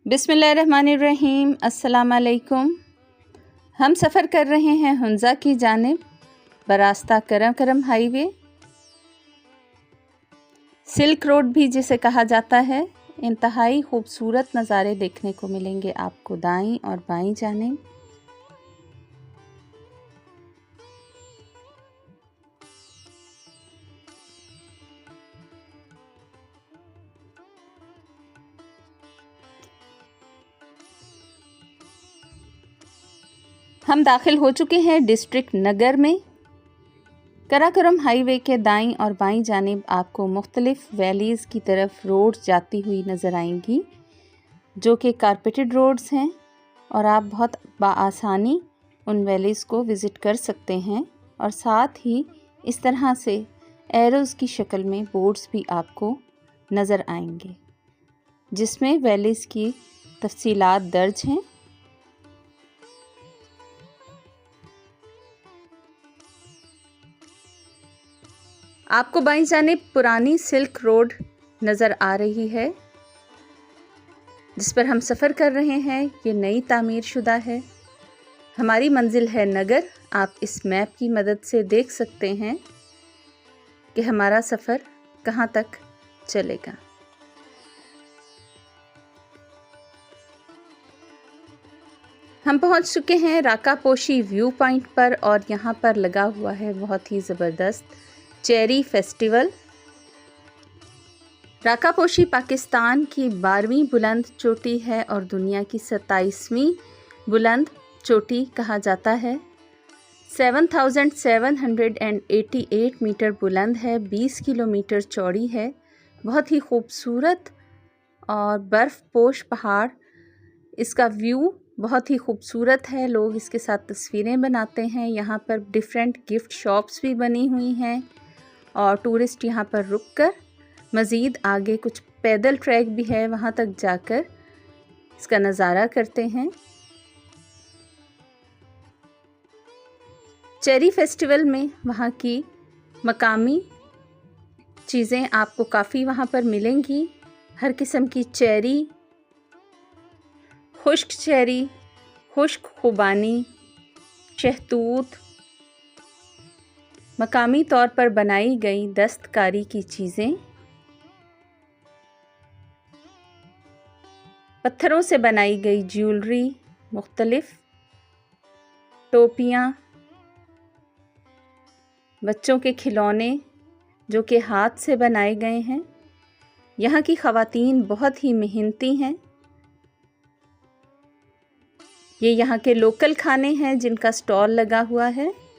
बिस्मिल्लाहिर्रहमानिर्रहीम। अस्सलाम अलैकुम। हम सफ़र कर रहे हैं हुंज़ा की जानिब बरास्ता करम करम हाईवे। सिल्क रोड भी जिसे कहा जाता है। इंतहाई खूबसूरत नज़ारे देखने को मिलेंगे आपको दाईं और बाईं जानिब। हम दाखिल हो चुके हैं डिस्ट्रिक्ट नगर में। कराकोरम हाईवे के दाईं और बाईं जानिब आपको मुख्तलिफ वैलीज़ की तरफ रोड जाती हुई नज़र आएंगी, जो कि कारपेटेड रोड्स हैं और आप बहुत बआसानी उन वैलीज़ को विज़िट कर सकते हैं। और साथ ही इस तरह से एरोज़ की शक्ल में बोर्ड्स भी आपको नज़र आएंगे, जिसमें वैलीज़ की तफसीलात दर्ज हैं। आपको बाईं जानिब पुरानी सिल्क रोड नज़र आ रही है, जिस पर हम सफ़र कर रहे हैं। ये नई तामीर शुदा है। हमारी मंजिल है नगर। आप इस मैप की मदद से देख सकते हैं कि हमारा सफ़र कहाँ तक चलेगा। हम पहुँच चुके हैं राकापोशी व्यू पॉइंट पर और यहाँ पर लगा हुआ है बहुत ही ज़बरदस्त चेरी फेस्टिवल। राकापोशी पाकिस्तान की 12वीं बुलंद चोटी है और दुनिया की 27वीं बुलंद चोटी कहा जाता है। 7,788 मीटर बुलंद है, 20 किलोमीटर चौड़ी है। बहुत ही खूबसूरत और बर्फ़पोश पहाड़। इसका व्यू बहुत ही खूबसूरत है। लोग इसके साथ तस्वीरें बनाते हैं। यहाँ पर डिफरेंट गिफ्ट शॉप्स भी बनी हुई हैं और टूरिस्ट यहाँ पर रुककर मज़ीद आगे कुछ पैदल ट्रैक भी है, वहाँ तक जाकर इसका नज़ारा करते हैं। चेरी फेस्टिवल में वहाँ की मकामी चीज़ें आपको काफ़ी वहाँ पर मिलेंगी। हर किस्म की चेरी, खुश्क चेरी, खुश्क खुबानी, शहतूत, मकामी तौर पर बनाई गई दस्तकारी की चीज़ें, पत्थरों से बनाई गई ज्वेलरी, मुख्तलिफ टोपियाँ, बच्चों के खिलौने जो कि हाथ से बनाए गए हैं। यहाँ की ख़वातीन बहुत ही मेहनती हैं। ये यहाँ के लोकल खाने हैं जिनका स्टॉल लगा हुआ है।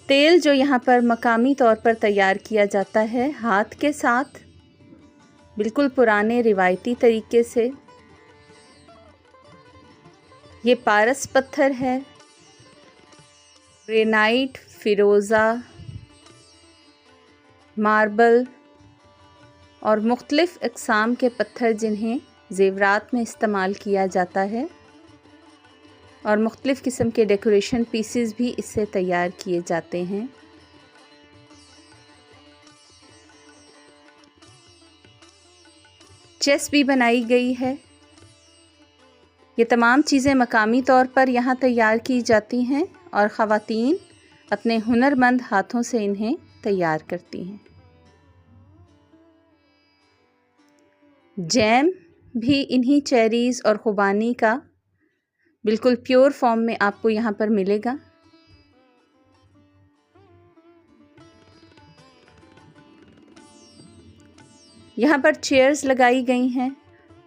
तेल जो यहाँ पर मकामी तौर पर तैयार किया जाता है हाथ के साथ, बिल्कुल पुराने रिवायती तरीके से। ये पारस पत्थर है, ग्रेनाइट, फिरोज़ा, मार्बल और मुख्तलिफ़ अक़साम के पत्थर जिन्हें ज़ेवरात में इस्तेमाल किया जाता है और मुख्तलिफ़ किस्म के डेकोरेशन पीसेस भी इससे तैयार किए जाते हैं। चेस भी बनाई गई है। ये तमाम चीज़ें मकामी तौर पर यहाँ तैयार की जाती हैं और ख़वातीन अपने हुनरमंद हाथों से इन्हें तैयार करती हैं। जैम भी इन्हीं चेरीज़ और खुबानी का बिल्कुल प्योर फॉर्म में आपको यहाँ पर मिलेगा। यहाँ पर चेयर्स लगाई गई हैं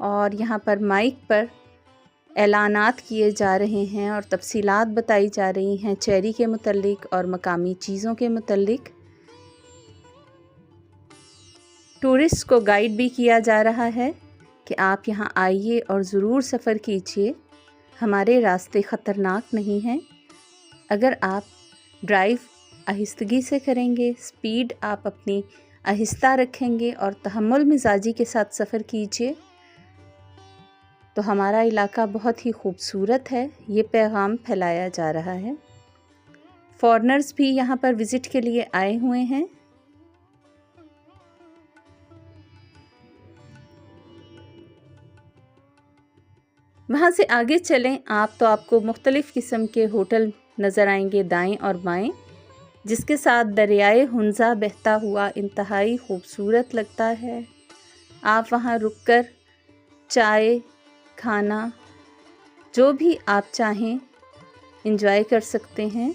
और यहाँ पर माइक पर ऐलानात किए जा रहे हैं और तफसीलात बताई जा रही हैं चेरी के मुतल्लिक और मकामी चीज़ों के मुतल्लिक। टूरिस्ट को गाइड भी किया जा रहा है कि आप यहाँ आइए और ज़रूर सफ़र कीजिए। हमारे रास्ते ख़तरनाक नहीं हैं। अगर आप ड्राइव आहिस्तगी से करेंगे, स्पीड आप अपनी आहिस्ता रखेंगे और तहम्मुल मिजाजी के साथ सफ़र कीजिए, तो हमारा इलाका बहुत ही खूबसूरत है। ये पैगाम फैलाया जा रहा है। फॉरेनर्स भी यहाँ पर विज़िट के लिए आए हुए हैं। वहाँ से आगे चलें आप तो आपको मुख्तलिफ़ किस्म के होटल नज़र आएंगे दाएं और बाएं, जिसके साथ दरियाए हुंज़ा बहता हुआ इंतहाई खूबसूरत लगता है। आप वहाँ रुककर चाय, खाना जो भी आप चाहें एंजॉय कर सकते हैं।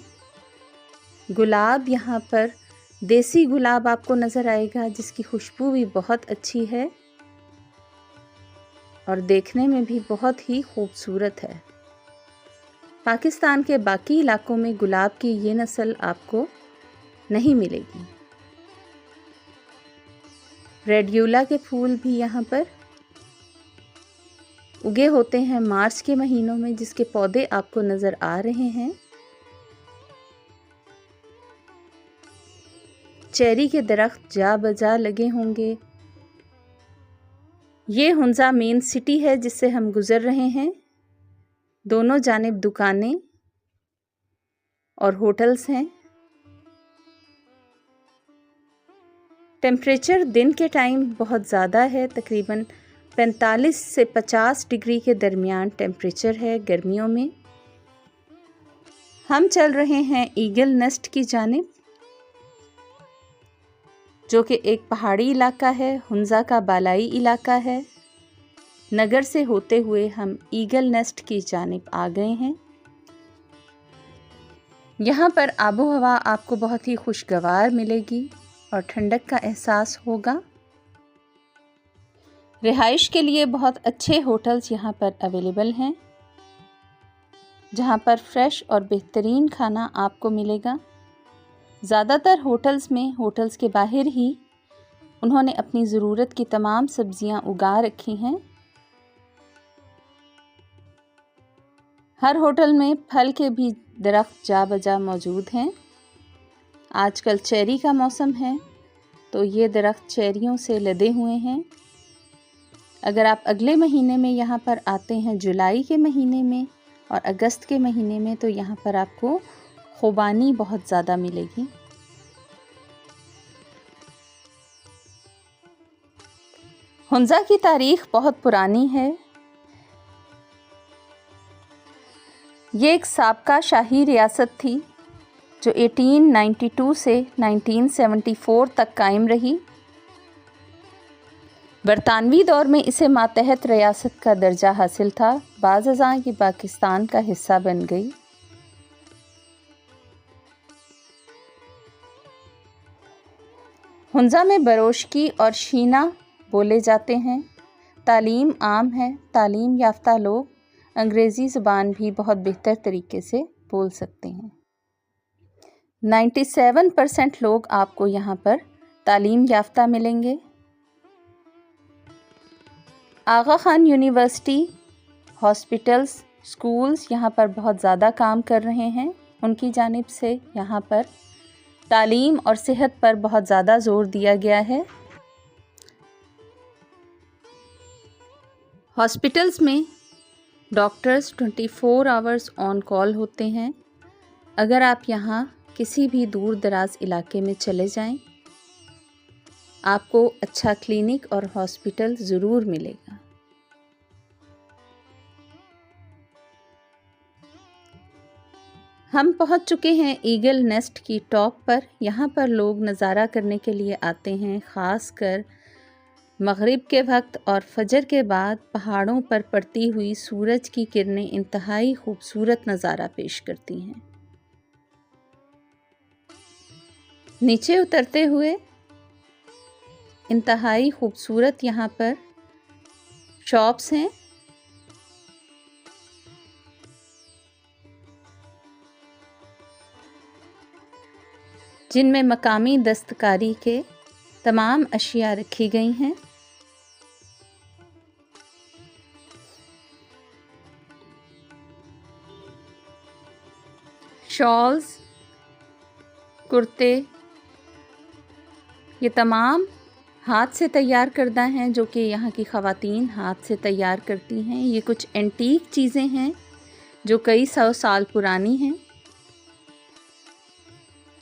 गुलाब यहाँ पर देसी गुलाब आपको नज़र आएगा, जिसकी खुशबू भी बहुत अच्छी है और देखने में भी बहुत ही खूबसूरत है। पाकिस्तान के बाकी इलाकों में गुलाब की ये नस्ल आपको नहीं मिलेगी। रेडियोला के फूल भी यहाँ पर उगे होते हैं मार्च के महीनों में, जिसके पौधे आपको नज़र आ रहे हैं। चेरी के दरख्त जा बजा लगे होंगे। ये हुंज़ा मेन सिटी है जिससे हम गुज़र रहे हैं। दोनों जानिब दुकानें और होटल्स हैं। टेम्परेचर दिन के टाइम बहुत ज़्यादा है, तकरीबन 45 से 50 डिग्री के दरमियान टेम्परेचर है गर्मियों में। हम चल रहे हैं ईगल नेस्ट की जानिब, जो कि एक पहाड़ी इलाका है, हुंज़ा का बालाई इलाका है। नगर से होते हुए हम ईगल नेस्ट की जानिब आ गए हैं। यहाँ पर आबो हवा आपको बहुत ही खुशगवार मिलेगी और ठंडक का एहसास होगा। रिहाइश के लिए बहुत अच्छे होटल्स यहाँ पर अवेलेबल हैं, जहाँ पर फ्रेश और बेहतरीन खाना आपको मिलेगा। ज़्यादातर होटल्स के बाहर ही उन्होंने अपनी ज़रूरत की तमाम सब्जियाँ उगा रखी हैं। हर होटल में फल के भी दरख्त जा बजा मौजूद हैं। आजकल चेरी का मौसम है तो ये दरख्त चेरियों से लदे हुए हैं। अगर आप अगले महीने में यहाँ पर आते हैं, जुलाई के महीने में और अगस्त के महीने में, तो यहाँ पर आपको खुबानी बहुत ज़्यादा मिलेगी। हुंज़ा की तारीख़ बहुत पुरानी है। ये एक साबका शाही रियासत थी जो 1892 से 1974 तक कायम रही। बरतानवी दौर में इसे मातहत रियासत का दर्जा हासिल था, बाज़ अज़ां ये पाकिस्तान का हिस्सा बन गई। हुंज़ा में बरोशकी और शीना बोले जाते हैं। तालीम आम है, तालीम याफ्ता लोग अंग्रेज़ी ज़ुबान भी बहुत बेहतर तरीके से बोल सकते हैं। 97% लोग आपको यहाँ पर तालीम याफ्ता मिलेंगे। आगा खान यूनिवर्सिटी, हॉस्पिटल्स, स्कूल्स यहाँ पर बहुत ज़्यादा काम कर रहे हैं। उनकी जानिब से यहाँ पर तालीम और सेहत पर बहुत ज़्यादा ज़ोर दिया गया है। हॉस्पिटल्स में डॉक्टर्स 24 आवर्स ऑन कॉल होते हैं। अगर आप यहाँ किसी भी दूर दराज इलाके में चले जाएं, आपको अच्छा क्लिनिक और हॉस्पिटल ज़रूर मिलेगा। हम पहुँच चुके हैं ईगल नेस्ट की टॉप पर। यहाँ पर लोग नज़ारा करने के लिए आते हैं, ख़ास कर मग़रिब के वक्त और फजर के बाद पहाड़ों पर पड़ती हुई सूरज की किरणें इंतहाई खूबसूरत नज़ारा पेश करती हैं। नीचे उतरते हुए इंतहाई खूबसूरत यहाँ पर शॉप्स हैं। जिनमें मकामी दस्तकारी के तमाम अशिया रखी गई हैं। शॉल्स, कुर्ते, ये तमाम हाथ से तैयार करदा हैं, जो कि यहाँ की ख़वातीन हाथ से तैयार करती हैं। ये कुछ एंटीक चीज़ें हैं जो कई 100 साल पुरानी हैं।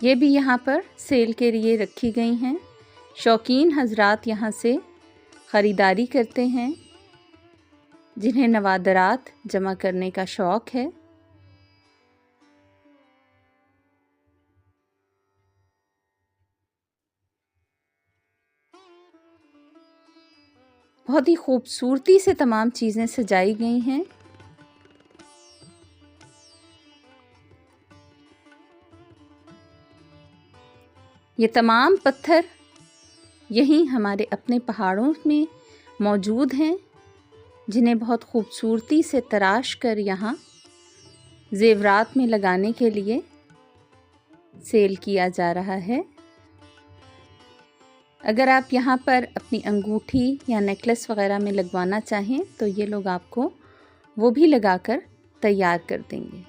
ये भी यहाँ पर सेल के लिए रखी गई हैं। शौकीन हजरात यहाँ से ख़रीदारी करते हैं। जिन्हें नवादरात जमा करने का शौक़ है। बहुत ही खूबसूरती से तमाम चीज़ें सजाई गई हैं। ये तमाम पत्थर यहीं हमारे अपने पहाड़ों में मौजूद हैं, जिन्हें बहुत खूबसूरती से तराश कर यहाँ ज़ेवरात में लगाने के लिए सेल किया जा रहा है। अगर आप यहाँ पर अपनी अंगूठी या नेकलेस वग़ैरह में लगवाना चाहें तो ये लोग आपको वो भी लगाकर तैयार कर देंगे,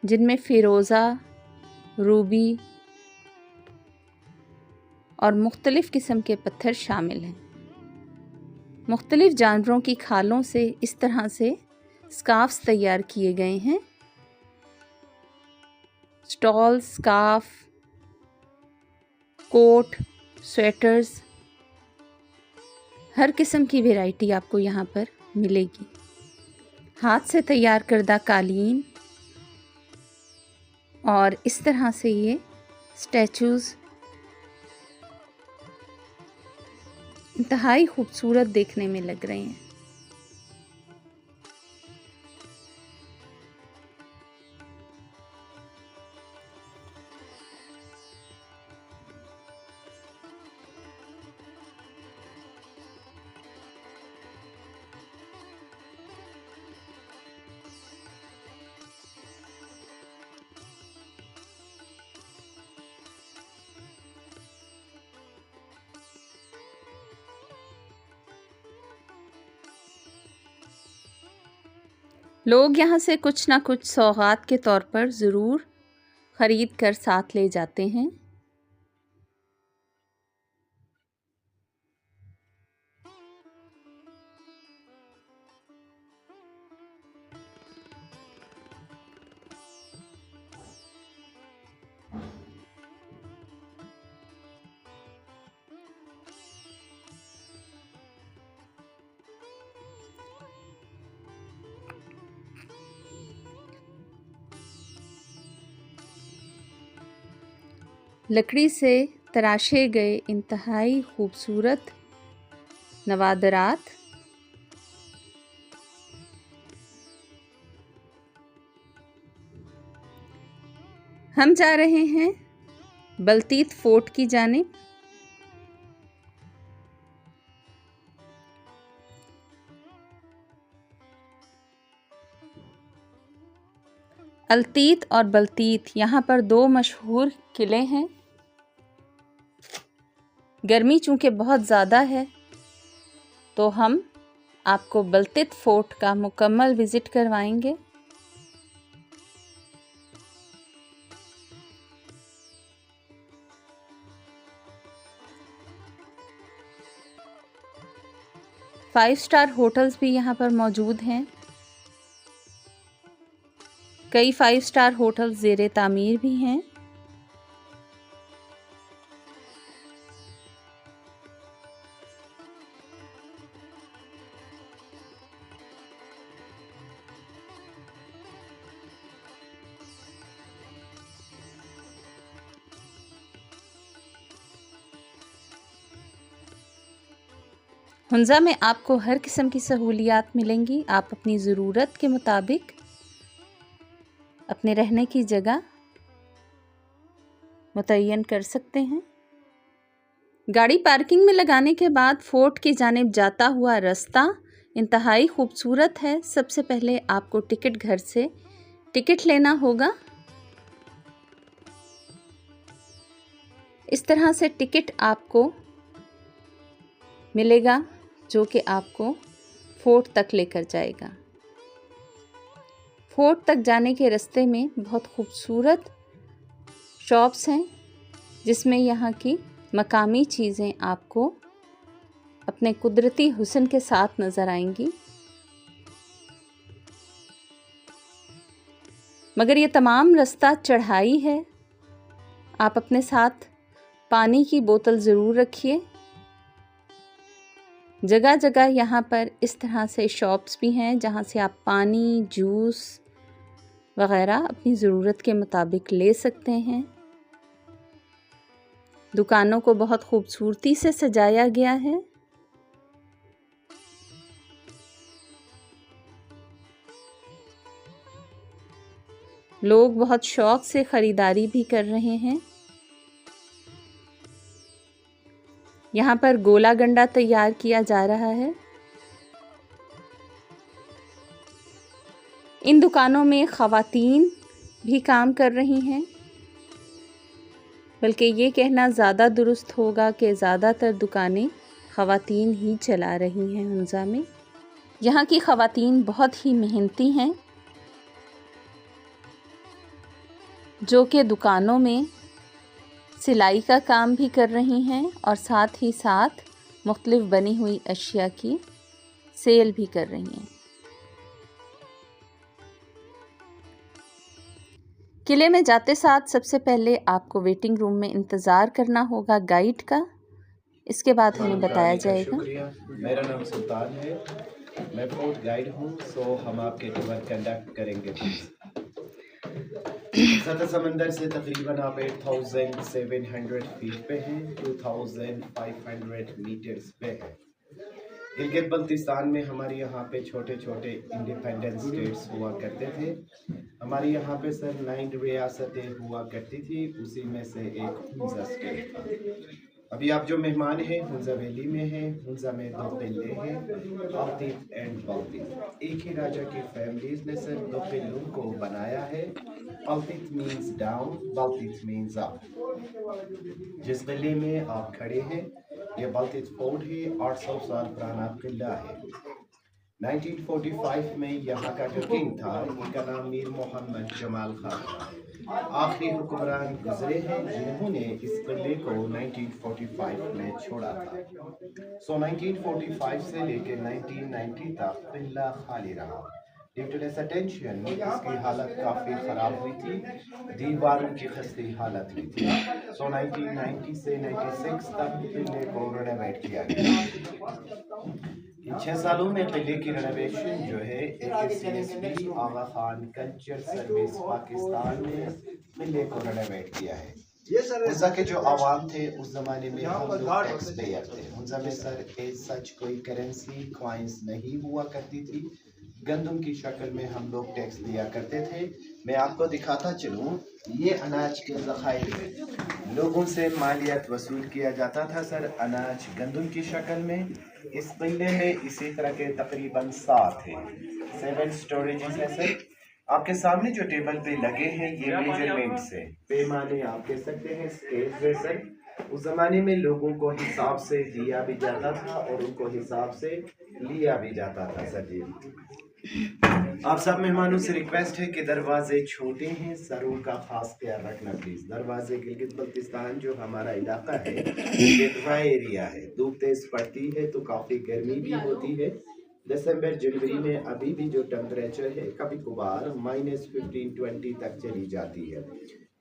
जिनमें फ़िरोज़ा, रूबी और मुख्तलिफ़ किस्म के पत्थर शामिल हैं। मुख्तलिफ़ जानवरों की खालों से इस तरह से स्कार्फ्स तैयार किए गए हैं। स्टॉल, स्कार्फ, कोट, स्वेटर्स, हर किस्म की वैरायटी आपको यहाँ पर मिलेगी। हाथ से तैयार करदा कालीन और इस तरह से ये स्टैचूज़ इंतहाई खूबसूरत देखने में लग रहे हैं। लोग यहाँ से कुछ ना कुछ सौगात के तौर पर ज़रूर ख़रीद कर साथ ले जाते हैं। लकड़ी से तराशे गए इंतहाई खूबसूरत नवादरात हम जा रहे हैं बल्तीत फोर्ट की जानिब। अल्तीत और बल्तीत यहाँ पर दो मशहूर किले हैं। गर्मी चूँकि बहुत ज़्यादा है तो हम आपको बल्तीत फोर्ट का मुकम्मल विज़िट करवाएंगे। फाइव स्टार होटल्स भी यहाँ पर मौजूद हैं। कई 5 स्टार होटल ज़ेरे तामीर भी हैं। हुंज़ा में आपको हर किस्म की सहूलियात मिलेंगी। आप अपनी ज़रूरत के मुताबिक अपने रहने की जगह मुतय्यन कर सकते हैं। गाड़ी पार्किंग में लगाने के बाद फोर्ट की जानिब जाता हुआ रास्ता इंतहाई खूबसूरत है। सबसे पहले आपको टिकट घर से टिकट लेना होगा। इस तरह से टिकट आपको मिलेगा जो कि आपको फोर्ट तक लेकर जाएगा। फोर्ट तक जाने के रास्ते में बहुत खूबसूरत शॉप्स हैं, जिसमें यहाँ की मकामी चीज़ें आपको अपने कुदरती हुस्न के साथ नज़र आएंगी। मगर ये तमाम रास्ता चढ़ाई है। आप अपने साथ पानी की बोतल ज़रूर रखिए। जगह जगह यहाँ पर इस तरह से शॉप्स भी हैं जहाँ से आप पानी, जूस वग़ैरह अपनी ज़रूरत के मुताबिक ले सकते हैं। दुकानों को बहुत खूबसूरती से सजाया गया है। लोग बहुत शौक से ख़रीदारी भी कर रहे हैं। यहाँ पर गोला गंडा तैयार किया जा रहा है। इन दुकानों में ख़वातीन भी काम कर रही हैं, बल्कि ये कहना ज़्यादा दुरुस्त होगा कि ज़्यादातर दुकानें ख़वातीन ही चला रही हैं हुंज़ा में। यहाँ की ख़वातीन बहुत ही मेहनती हैं, जो कि दुकानों में सिलाई का काम भी कर रही हैं और साथ ही साथ मुख्तलिफ बनी हुई अशिया की सेल भी कर रही हैं। किले में जाते साथ सबसे पहले आपको वेटिंग रूम में इंतज़ार करना होगा गाइड का। इसके बाद हमें बताया जाएगा। मेरा नाम सुल्तान है, मैं फोर्ट गाइड हूँ। सो हम आपके टूर कंडक्ट करेंगे। सतह समंदर से तकरीबन आप 8700 फीट पे हैं, 2500 मीटर्स पे हैं। गिलगित बल्तिस्तान में हमारे यहाँ पे छोटे छोटे इंडिपेंडेंट स्टेट्स हुआ करते थे। हमारे यहाँ पे सर 9 रियासतें हुआ करती थी, उसी में से एक हुंज़ा स्टेट था। अभी आप जो मेहमान हैं हुंज़ा वैली में हैं। हुंज़ा में 2 किले हैं, बाल्तीत एंड बाल्तीत। एक ही राजा की फैमिलीज ने सर 2 किलों को बनाया है। बाल्तीत मीन्स डाउन, बाल्तीत मीन्स अप। जिस किले में आप खड़े हैं ये बाल्तीत फोर्ट है, 800 साल पुराना किला है। 1945 में यहाँ का जो किंग था उनका नाम मीर मोहम्मद जमाल खान था। आखिरी हुक्मरान गुजरे हैं जिन्होंने इस किले को 1945 में छोड़ा था। सो 1945 से लेकर 1990 तक किला खाली रहा। ड्यू टू दिस अटेंशन इसकी हालत काफ़ी ख़राब हुई थी, दीवारों की खस्ती हालत हुई थी। सो 1990 से 96 तक किले को रेनोवेट किया गया। इन 6 सालों में किले की रेनोवेशन जो है AKCSB आगा खान कल्चर सर्विस पाकिस्तान ने किले को रेनोवेट किया है। हुंज़ा के जो आवाम थे उस जमाने में हम लोग टैक्स पेयर थे। हुंज़ा में सर सच कोई करेंसी कॉइंस नहीं हुआ करती थी, गंदम की शक्ल में हम लोग टैक्स दिया करते थे। मैं आपको दिखाता चलूँ, ये अनाज के ज़खायर में लोगों से मालियत वसूल किया जाता था सर, अनाज गंदम की शक्ल में। इस किले में इसी तरह के तकरीबन 7 स्टोरेजेस हैं सर। आपके सामने जो टेबल पे लगे हैं ये मेजरमेंट से पैमाने आप कह सकते हैं, स्केल है सर। उस जमाने में लोगों को हिसाब से दिया भी जाता था और उनको हिसाब से लिया भी जाता था सर जी। आप सब मेहमानों से रिक्वेस्ट है कि दरवाजे छोटे हैं, सरों का खास ख्याल रखना प्लीज। दरवाजे गिलगित बल्तिस्तान जो हमारा इलाका है ये ड्राई एरिया है, धूप तेज पड़ती है तो काफी गर्मी भी होती है। दिसंबर जनवरी में अभी भी जो टेम्परेचर है कभी कभार -15-20 तक चली जाती है।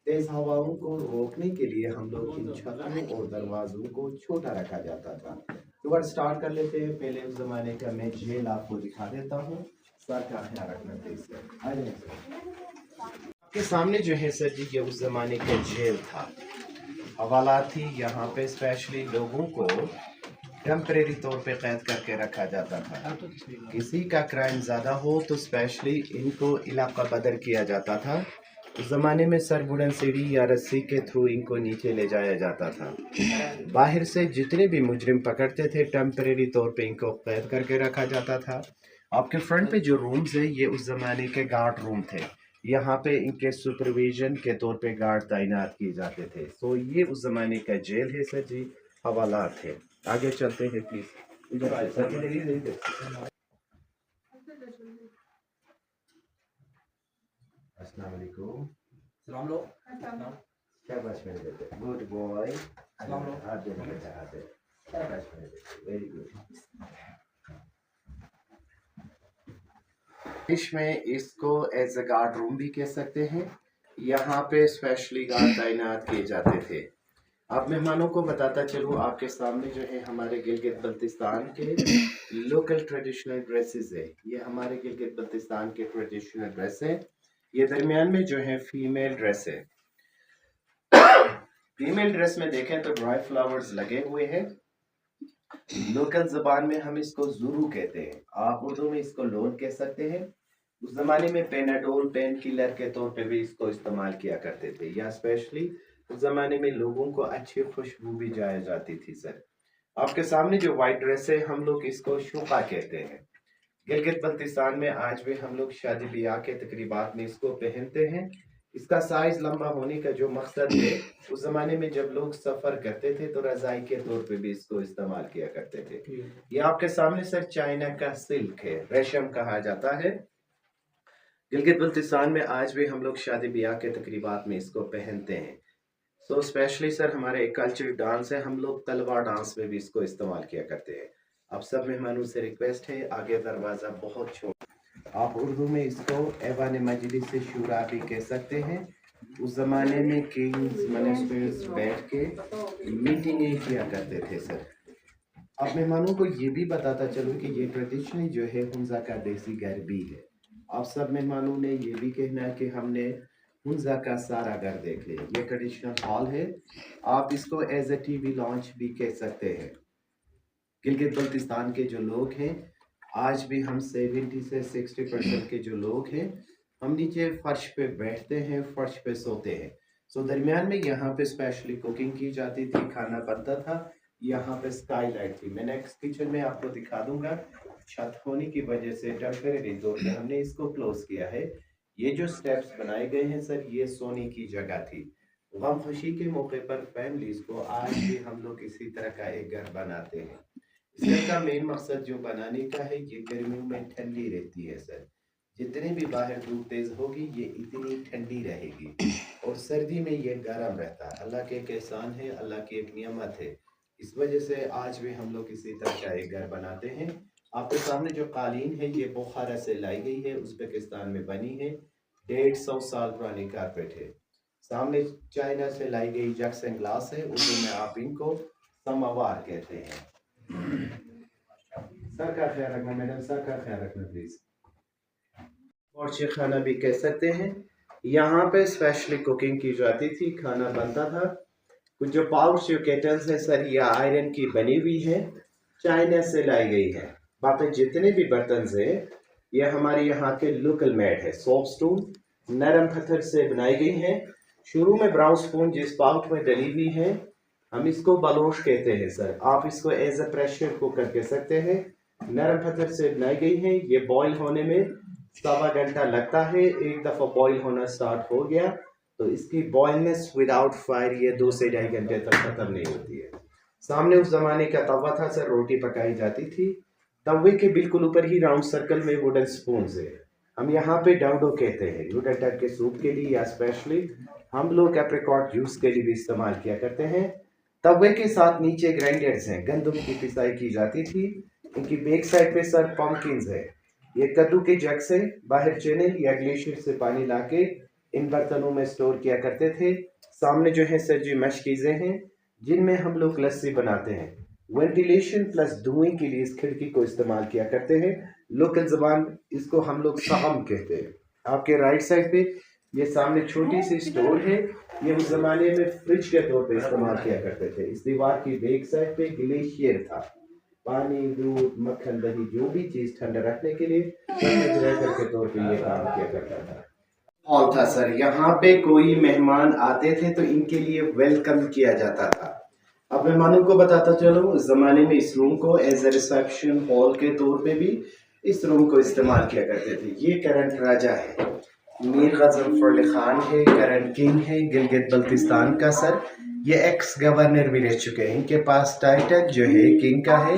तेज हवाओं को रोकने के लिए हम लोग इन छतों और दरवाजों को छोटा रखा जाता था। तो स्टार्ट कर लेते हैं। पहले उस जमाने का मैं जेल आपको दिखा देता हूँ, सर का ख्याल रखना प्लीज। आपके सामने जो है सर जी ये उस जमाने का जेल था, हवालात थी। यहाँ पे स्पेशली लोगों को टेम्परेरी तौर पे कैद करके रखा जाता था। किसी का क्राइम ज़्यादा हो तो स्पेशली इनको इलाका बदर किया जाता था। उस ज़माने में सर वुडन सीढ़ी या रस्सी के थ्रू इनको नीचे ले जाया जाता था। बाहर से जितने भी मुजरिम पकड़ते थे टेम्परेरी तौर पे इनको कैद करके रखा जाता था। आपके फ्रंट पे जो रूम्स है ये उस ज़माने के गार्ड रूम थे, यहाँ पे इनके सुपरविजन के तौर पे गार्ड तैनात किए जाते थे। सो ये उस ज़माने का जेल है सर जी, हवालात थे। आगे चलते हैं प्लीज। अस्सलाम वालेकुम। Good boy. Very good. में इसको एज अ गार्ड रूम भी कह सकते हैं। यहाँ पे स्पेशली गार्ड तैनात किए जाते थे। आप मेहमानों को बताता चलूँ, आपके सामने जो है हमारे गिलगित बल्तिस्तान के लोकल ट्रेडिशनल ड्रेसेस है। ये हमारे गिलगित बल्तिस्तान के ट्रेडिशनल ड्रेस है। ये दरमियान में जो है फीमेल ड्रेस है। फीमेल ड्रेस में देखें तो ड्राई फ्लावर्स लगे हुए हैं। लोकल जबान में हम इसको जुरू कहते हैं, आप उर्दू में इसको लोन कह सकते हैं। उस जमाने में पेनाडोल पेन किलर के तौर पे भी इसको इस्तेमाल किया करते थे, या स्पेशली उस जमाने में लोगों को अच्छी खुशबू भी जाया जाती थी। सर, आपके सामने जो वाइट ड्रेस है हम लोग इसको शुका कहते हैं। गिलगित बल्तिस्तान में आज भी हम लोग शादी ब्याह के तकरीबात में इसको पहनते हैं। इसका साइज लंबा होने का जो मकसद है, उस जमाने में जब लोग सफर करते थे तो रजाई के तौर पे भी इसको इस्तेमाल किया करते थे। ये आपके सामने सर चाइना का सिल्क है, रेशम कहा जाता है। गिलगित बल्तिस्तान में आज भी हम लोग शादी ब्याह के तकरीबात में इसको पहनते हैं। सो स्पेशली सर हमारे एक कल्चरल डांस है, हम लोग तलवार डांस में भी इसको इस्तेमाल किया करते हैं। आप सब मेहमानों से रिक्वेस्ट है, आगे दरवाज़ा बहुत छोटा, आप उर्दू में इसको ऐवान मजलिस से शूरा भी कह सकते हैं। उस ज़माने में किंग्स मिनिस्टर्स बैठ के मीटिंगें किया करते थे। सर, आप मेहमानों को ये भी बताता चलूँ कि ये ट्रेडिशनली जो है हुंजा का देसी घर भी है। आप सब मेहमानों ने ये भी कहना है कि हमने हुंजा का सारा घर देख लिया। ये ट्रेडिशनल हॉल है, आप इसको एज ए टीवी लॉन्च भी कह सकते हैं। गिलगित बल्तिस्तान के जो लोग हैं, आज भी हम 70 से 60% के जो लोग हैं, हम नीचे फर्श पे बैठते हैं, फर्श पे सोते हैं। सो दरमियान में यहाँ पे स्पेशली कुकिंग की जाती थी, खाना बनता था। यहाँ पे स्काईलाइट थी, मैं नेक्स्ट किचन में आपको दिखा दूंगा। छत होने की वजह से टेम्परेरी तौर पे हमने इसको क्लोज किया है। ये जो स्टेप्स बनाए गए हैं सर, ये सोने की जगह थी। गम खुशी के मौके पर फैमिलीज को आज भी हम लोग इसी तरह का एक घर बनाते हैं। इस घर का मेन मकसद जो बनाने का है, ये गर्मियों में ठंडी रहती है सर। जितने भी बाहर धूप तेज होगी ये इतनी ठंडी रहेगी, और सर्दी में ये गर्म रहता है। अल्लाह के एक एहसान है, अल्लाह की एक नियमत है। इस वजह से आज भी हम लोग इसी तरह का एक घर बनाते हैं। आपके सामने जो कालीन है ये बुखारा से लाई गई है, उज़्बेकिस्तान में बनी है। 150 साल पुरानी कारपेट है। सामने चाइना से लाई गई जग्स एंड ग्लास है, उर्दू में आप इनको समावार कहते हैं। सर का ख्याल रखना मैडम, सर का ख्याल रखना प्लीज। और खाना भी कह सकते हैं। यहाँ पे स्पेशली कुकिंग की जाती थी, खाना बनता था। कुछ जो पाउच जो केटल्स है सर, ये आयरन की बनी हुई है, चाइना से लाई गई है। बाकी जितने भी बर्तन है ये हमारे यहाँ के लोकल मेड है। सॉफ्ट स्टून नरम पत्थर से बनाई गई है। शुरू में ब्राउन स्पून जिस पाउच में डली हुई है, हम इसको बलोश कहते हैं सर। आप इसको एज ए प्रेशर कुकर कह सकते हैं। नरम पत्थर से बनाई गई है। ये बॉईल होने में 1.25 घंटा लगता है। एक दफ़ा बॉईल होना स्टार्ट हो गया तो इसकी बॉयलनेस विदाउट फायर ये 2 से 2.5 घंटे तक खत्म नहीं होती है। सामने उस जमाने का तवा था सर, रोटी पकाई जाती थी। तवे के बिल्कुल ऊपर ही राउंड सर्कल में वुडन स्पून है, हम यहाँ पे डाउडो कहते हैं। वुडन टक के सूप के लिए या स्पेशली हम लोग एप्रिकॉट जूस के लिए भी इस्तेमाल किया करते हैं। तवे के साथ नीचे ग्राइंडर्स हैं, गंदम की पिसाई की जाती थी। इनकी बैक साइड पे सर पम्पकिन्स है। ये कद्दू के जग से बाहर चैनल या ग्लेशियर से पानी लाके इन बर्तनों में स्टोर किया करते थे। सामने जो है सर जी मशकीज़ें हैं जिनमें हम लोग लस्सी बनाते हैं। वेंटिलेशन प्लस धुएं के लिए इस खिड़की को इस्तेमाल किया करते हैं। लोकल जबान इसको हम लोग साहम कहते हैं। आपके राइट साइड पे ये सामने छोटी सी स्टोर है, ये उस जमाने में फ्रिज के तौर पे इस्तेमाल किया करते थे। इस दीवार की बैक साइड पे ग्लेशियर था, पानी दूध मक्खन दही जो भी चीज ठंडा रखने के लिए रेफ्रिजरेटर के तौर पे ये काम किया करता था। हॉल था सर, यहाँ पे कोई मेहमान आते थे तो इनके लिए वेलकम किया जाता था। अब मेहमानों को बताता चलो, उस जमाने में इस रूम को एज ए रिसेप्शन हॉल के तौर पे भी इस रूम को इस्तेमाल किया करते थे। ये करंट राजा है, मीर गजनफर अली खान है, करंट किंग है गिलगित बल्तिस्तान का सर। ये एक्स गवर्नर भी रह चुके हैं। इनके पास टाइटल जो है किंग का है,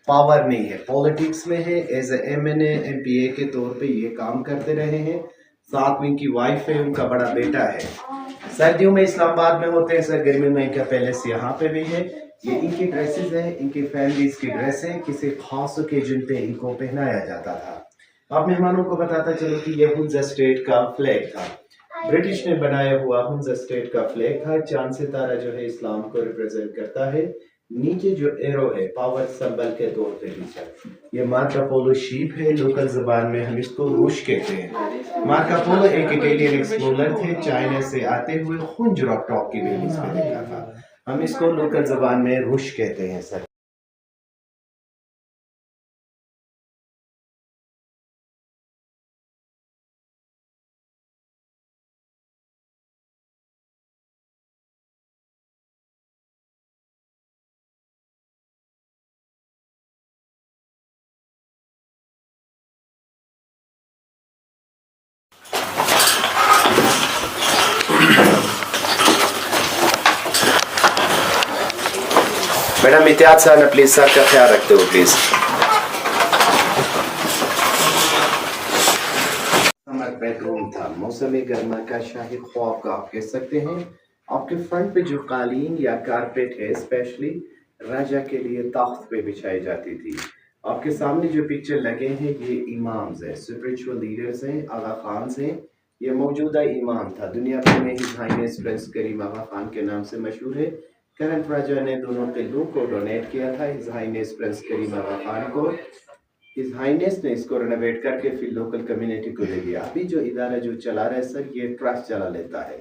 पावर नहीं है, पॉलिटिक्स में है। एज ए MNA MPA के तौर पे ये काम करते रहे हैं। साथ में इनकी वाइफ है, उनका बड़ा बेटा है। सर्दियों में इस्लामाबाद में होते हैं सर, गर्मियों में इनका पैलेस यहाँ पे भी है। ये इनकी ड्रेसेस है, इनकी फैमिलीज की ड्रेस है, किसी खास ओकेजन पे इनको पहनाया जाता था। अब मेहमानों को बताता चलो कि ये हुंजा स्टेट का फ्लैग था। ब्रिटिश ने बनाया हुआ हुंजा स्टेट का फ्लैग था। चांद सितारा जो है इस्लाम को रिप्रेजेंट करता है। नीचे जो एरो है पावर सिंबल के तौर पे नीचे ये मार्को पोलो शीप है। लोकल जबान में हम इसको रूश कहते हैं। मार्को पोलो एक इटालियन एक्सप्लोरर थे। चाइना से आते हुए खुंज रॉक टॉप की बेस पे देखा था। हम इसको लोकल जबान में रूश कहते हैं सर। मैडम एहतियात से आना प्लीज, सर का ख्याल रखते हो प्लीज। हमारा बेडरूम था। मौसम गर्मा का शाही ख्वाब का आप कह सकते हैं। आपके फ्रंट पे जो कालीन या कारपेट है स्पेशली राजा के लिए तख्त पे बिछाई जाती थी। आपके सामने जो पिक्चर लगे हैं ये इमाम्स हैं, स्पिरिचुअल लीडर्स हैं, आगा खान हैं। ये मौजूदा इमाम था। दुनिया भर में his highness prince Karim Aga Khan के नाम से मशहूर है। करंट राजा ने दोनों किलों को डोनेट किया था his highness prince Karim Aga Khan को। हिज हाइनेस ने इसको रेनोवेट करके फिर लोकल कम्युनिटी को दे दिया। अभी जो इदारा जो चला रहा है सर ये ट्रस्ट चला लेता है।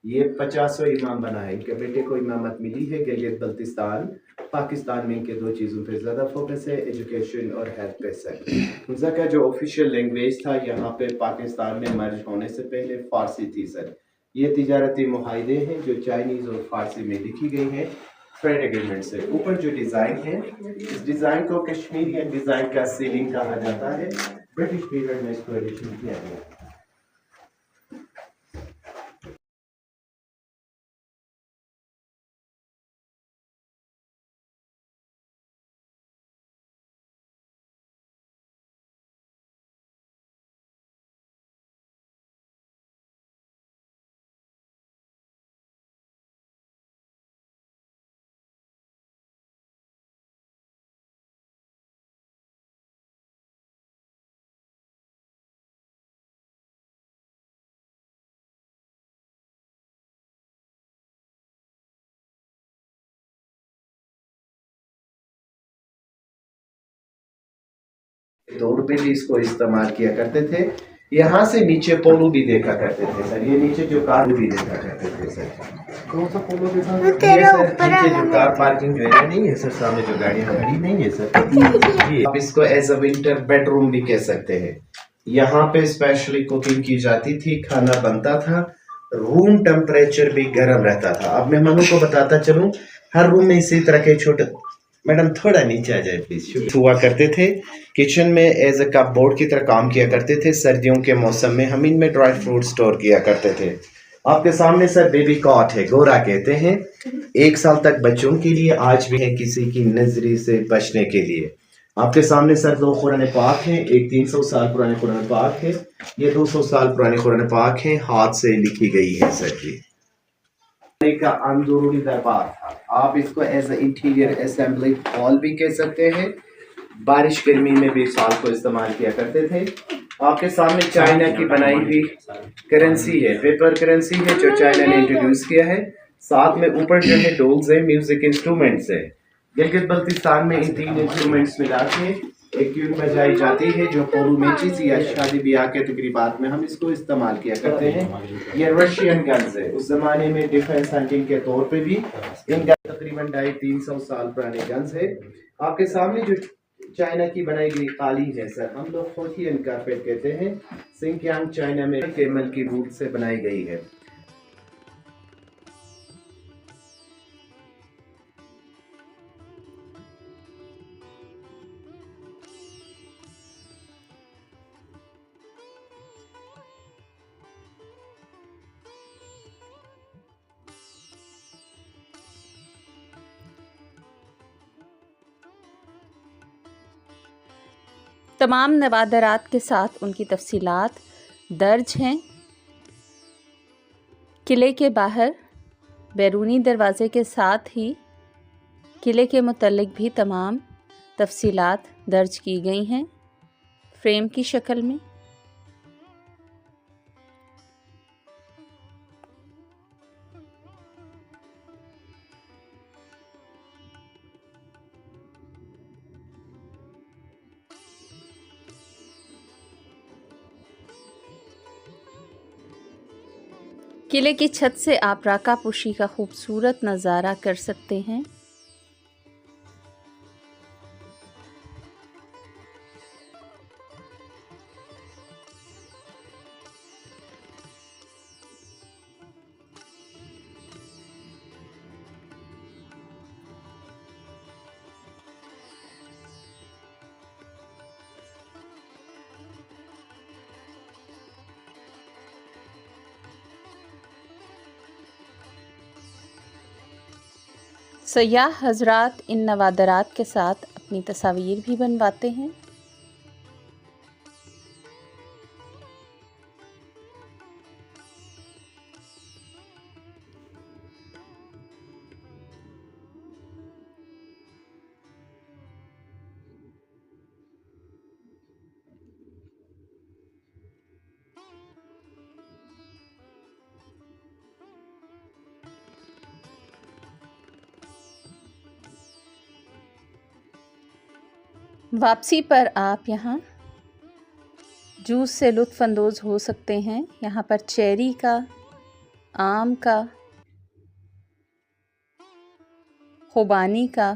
ये 50 इमाम बना है। इनके बेटे को इमामत मिली है गिलगित बल्तिस्तान पाकिस्तान में। इनके दो चीज़ों पे ज़्यादा फोकस है, एजुकेशन और हेल्थ पे सर। हुंजा का जो ऑफिशियल लैंग्वेज था यहाँ पे पाकिस्तान में मर्ज होने से पहले फारसी थी सर। ये तिजारती मुआहदे हैं जो चाइनीज़ और फारसी में लिखी गई हैं ट्रेड एग्रीमेंट से। ऊपर जो डिज़ाइन है इस डिज़ाइन को कश्मीरियन डिज़ाइन का सीलिंग कहा जाता है। ब्रिटिश पीरियड में इसको एडिशन किया गया। तौर पे भी इसको इस्तेमाल किया करते थे। यहाँ से नीचे पोलो भी देखा करते थे सर। ये नीचे जो कार भी देखा करते थे सर। कौन सा पोलो के साथ? ये सर नीचे जो कार पार्किंग जो एरिया नहीं है सर, सामने जो गाड़ियाँ खड़ी नहीं है सर, ये आप इसको एज अ विंटर बेडरूम भी कह सकते हैं। यहाँ पे स्पेशली कुकिंग की जाती थी, खाना बनता था, रूम टेम्परेचर भी गर्म रहता था। अब मेहमानों को बताता चलूं, हर रूम में इसी तरह के छोटे, मैडम थोड़ा नीचे आ जाए प्लीज, हुआ करते थे। किचन में एज अ कप बोर्ड की तरह काम किया करते थे। सर्दियों के मौसम में हम इनमें ड्राई फ्रूट स्टोर किया करते थे। आपके सामने सर बेबी कॉट है, गोरा कहते हैं। 1 साल तक बच्चों के लिए, आज भी है किसी की नजरी से बचने के लिए। आपके सामने सर 2 कुरान पाक हैं। एक 300 साल पुराने कुरान पाक है, ये 200 साल पुराने कुरान पाक है, हाथ से लिखी गई है सर जी। का अंदरूनी दरबार था। आप इसको एज इंटीरियर असेंबली हॉल भी कह सकते हैं। बारिश गर्मी में भी साल को इस्तेमाल किया करते थे। आपके सामने चाइना की बनाई हुई करेंसी है, पेपर करेंसी है जो चाइना ने इंट्रोड्यूस किया है। साथ में ऊपर जो है डोल्स है, म्यूजिक इंस्ट्रूमेंट्स है। गिलगित बल्तिस्तान में इन 3 इंस्ट्रूमेंट्स मिला के एक ट्यून बजाई जाती है जो पोलो मैचेस या शादी ब्याह के तकरीबात में हम इसको इस्तेमाल किया करते हैं। ये रशियन गन्स है, उस जमाने में डिफेंस हंटिंग के तौर पे भी इनका तकरीबन 250-300 साल पुराने गन्स है। आपके सामने जो चाइना की बनाई गई कालीन है सर, हम लोग होथियन कारपेट कहते हैं। सिंकियांग चाइना में कैमल की वुड से बनाई गई है। तमाम नवादरात के साथ उनकी तफसीलात दर्ज हैं। किले के बाहर बैरूनी दरवाज़े के साथ ही किले के मुतल्लिक भी तमाम तफसीलात दर्ज की गई हैं फ्रेम की शक्ल में। किले की छत से आप राकापोशी का खूबसूरत नज़ारा कर सकते हैं। सयाह हजरात इन नवादरात के साथ अपनी तस्वीर भी बनवाते हैं। वापसी पर आप यहाँ जूस से लुत्फ़अंदोज़ हो सकते हैं। यहाँ पर चेरी का, आम का, खुबानी का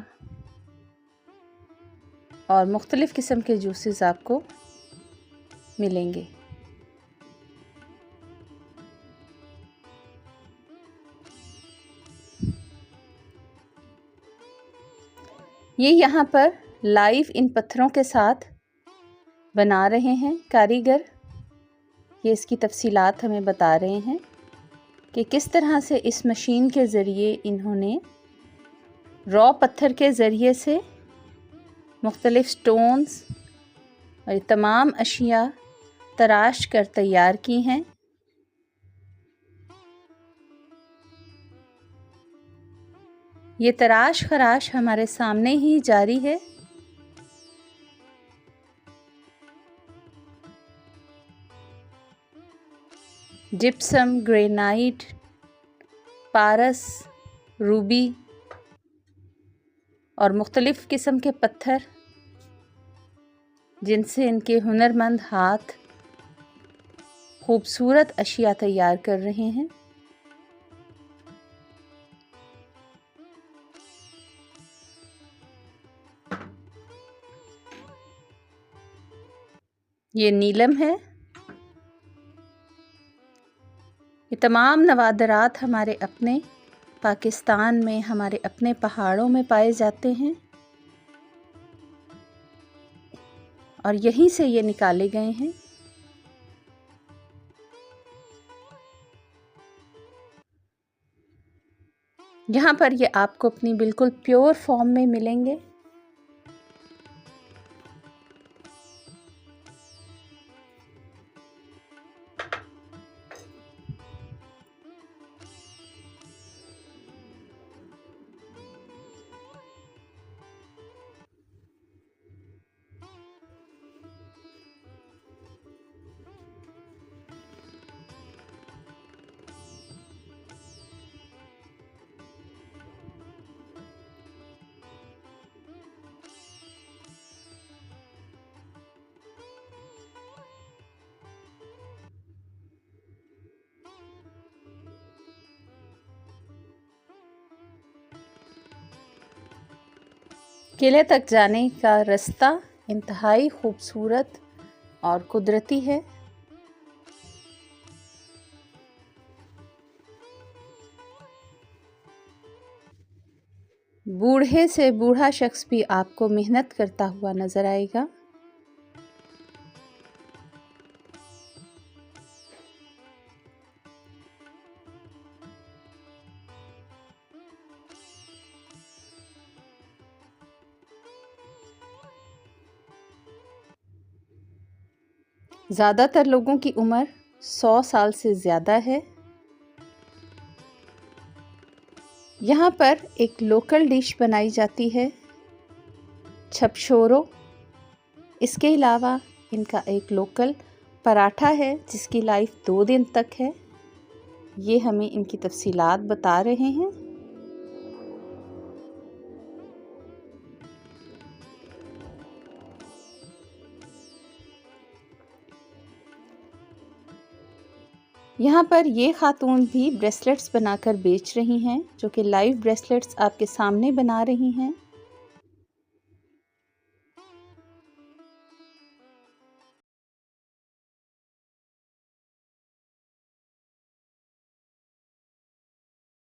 और मुख्तलिफ़ किस्म के जूसेस आपको मिलेंगे। ये यहाँ पर लाइव इन पत्थरों के साथ बना रहे हैं कारीगर। ये इसकी तफसीलात हमें बता रहे हैं कि किस तरह से इस मशीन के ज़रिए इन्होंने रॉ पत्थर के ज़रिए से मुख्तलिफ़ स्टोन्स और तमाम अशिया तराश कर तैयार की हैं। ये तराश खराश हमारे सामने ही जारी है। जिप्सम, ग्रेनाइट, पारस, रूबी और मुख्तलिफ़ किस्म के पत्थर जिनसे इनके हुनरमंद हाथ खूबसूरत अशिया तैयार कर रहे हैं। ये नीलम है। ये तमाम नवादरात हमारे अपने पाकिस्तान में, हमारे अपने पहाड़ों में पाए जाते हैं और यहीं से ये निकाले गए हैं। यहाँ पर ये आपको अपनी बिल्कुल प्योर फॉर्म में मिलेंगे। किले तक जाने का रास्ता इंतहाई खूबसूरत और कुदरती है। बूढ़े से बूढ़ा शख्स भी आपको मेहनत करता हुआ नजर आएगा। ज़्यादातर लोगों की उम्र 100 साल से ज़्यादा है। यहाँ पर एक लोकल डिश बनाई जाती है, छपशोरो। इसके अलावा इनका एक लोकल पराठा है जिसकी लाइफ 2 दिन तक है। ये हमें इनकी तफसीलात बता रहे हैं। यहाँ पर ये खातून भी ब्रेसलेट्स बनाकर बेच रही हैं, जो कि लाइव ब्रेसलेट्स आपके सामने बना रही हैं।